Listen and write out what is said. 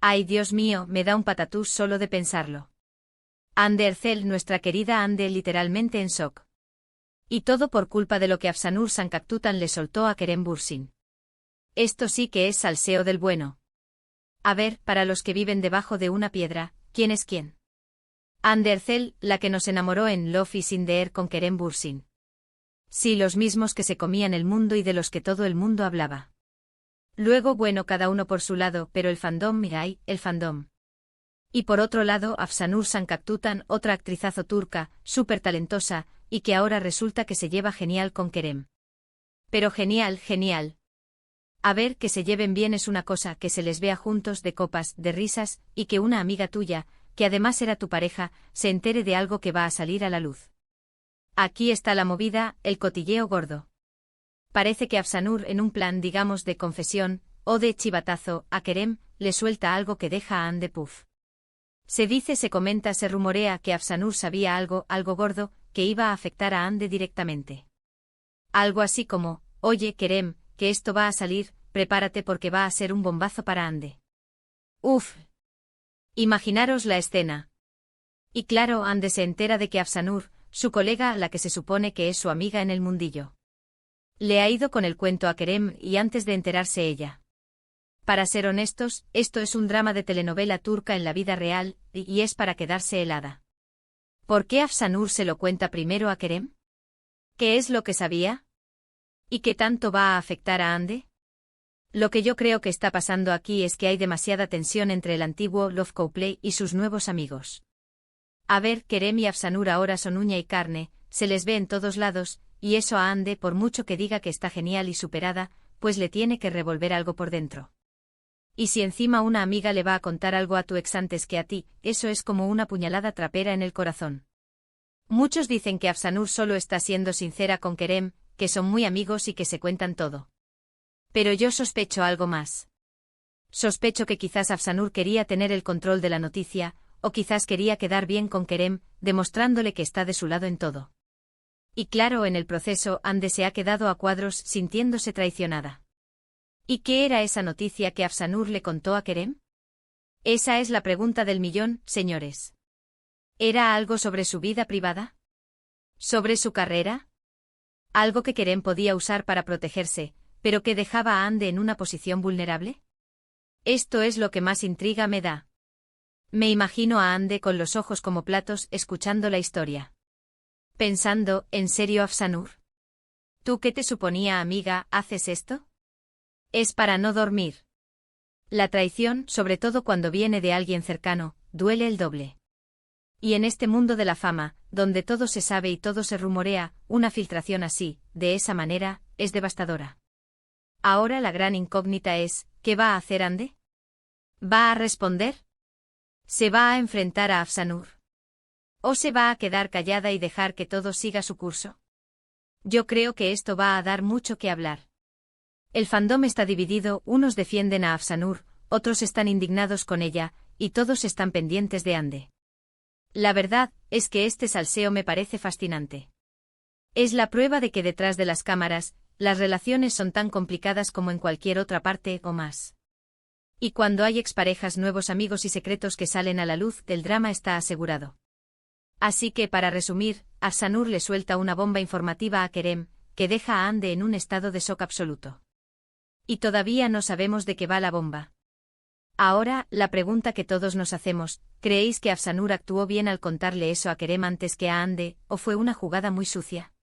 Ay, Dios mío, me da un patatús solo de pensarlo. Ande Ercel, nuestra querida Ande, literalmente en shock. Y todo por culpa de lo que Afsanur Sankaktutan le soltó a Kerem Bürsin. Esto sí que es salseo del bueno. A ver, para los que viven debajo de una piedra, ¿quién es quién? Ande Ercel, la que nos enamoró en Love is in the Air con Kerem Bürsin. Sí, los mismos que se comían el mundo y de los que todo el mundo hablaba. Luego, bueno, cada uno por su lado, pero el fandom, mirai, el fandom. Y por otro lado, Afsanur Sankaktutan, otra actrizazo turca, súper talentosa, y que ahora resulta que se lleva genial con Kerem. Pero genial, genial. A ver, que se lleven bien es una cosa, que se les vea juntos de copas, de risas, y que una amiga tuya, que además era tu pareja, se entere de algo que va a salir a la luz. Aquí está la movida, el cotilleo gordo. Parece que Afsanur, en un plan digamos de confesión, o de chivatazo, a Kerem, le suelta algo que deja a Ande puff. Se dice, se comenta, se rumorea que Afsanur sabía algo gordo, que iba a afectar a Ande directamente. Algo así como, oye Kerem, que esto va a salir, prepárate porque va a ser un bombazo para Ande. Uf. Imaginaros la escena. Y claro, Ande se entera de que Afsanur, su colega, la que se supone que es su amiga en el mundillo, le ha ido con el cuento a Kerem y antes de enterarse ella. Para ser honestos, esto es un drama de telenovela turca en la vida real, y es para quedarse helada. ¿Por qué Afsanur se lo cuenta primero a Kerem? ¿Qué es lo que sabía? ¿Y qué tanto va a afectar a Ande? Lo que yo creo que está pasando aquí es que hay demasiada tensión entre el antiguo Love Couple y sus nuevos amigos. A ver, Kerem y Afsanur ahora son uña y carne, se les ve en todos lados, y eso a Ande, por mucho que diga que está genial y superada, pues le tiene que revolver algo por dentro. Y si encima una amiga le va a contar algo a tu ex antes que a ti, eso es como una puñalada trapera en el corazón. Muchos dicen que Afsanur solo está siendo sincera con Kerem, que son muy amigos y que se cuentan todo. Pero yo sospecho algo más. Sospecho que quizás Afsanur quería tener el control de la noticia, o quizás quería quedar bien con Kerem, demostrándole que está de su lado en todo. Y claro, en el proceso, Ande se ha quedado a cuadros sintiéndose traicionada. ¿Y qué era esa noticia que Afsanur le contó a Kerem? Esa es la pregunta del millón, señores. ¿Era algo sobre su vida privada? ¿Sobre su carrera? ¿Algo que Kerem podía usar para protegerse, pero que dejaba a Ande en una posición vulnerable? Esto es lo que más intriga me da. Me imagino a Ande con los ojos como platos escuchando la historia. Pensando, ¿en serio Afsanur? ¿Tú qué te suponía, amiga, haces esto? Es para no dormir. La traición, sobre todo cuando viene de alguien cercano, duele el doble. Y en este mundo de la fama, donde todo se sabe y todo se rumorea, una filtración así, de esa manera, es devastadora. Ahora la gran incógnita es, ¿qué va a hacer Ande? ¿Va a responder? ¿Se va a enfrentar a Afsanur? ¿O se va a quedar callada y dejar que todo siga su curso? Yo creo que esto va a dar mucho que hablar. El fandom está dividido, unos defienden a Afsanur, otros están indignados con ella, y todos están pendientes de Ande. La verdad, es que este salseo me parece fascinante. Es la prueba de que detrás de las cámaras, las relaciones son tan complicadas como en cualquier otra parte o más. Y cuando hay exparejas, nuevos amigos y secretos que salen a la luz, el drama está asegurado. Así que, para resumir, Afsanur le suelta una bomba informativa a Kerem, que deja a Ande en un estado de shock absoluto. Y todavía no sabemos de qué va la bomba. Ahora, la pregunta que todos nos hacemos, ¿creéis que Afsanur actuó bien al contarle eso a Kerem antes que a Ande, o fue una jugada muy sucia?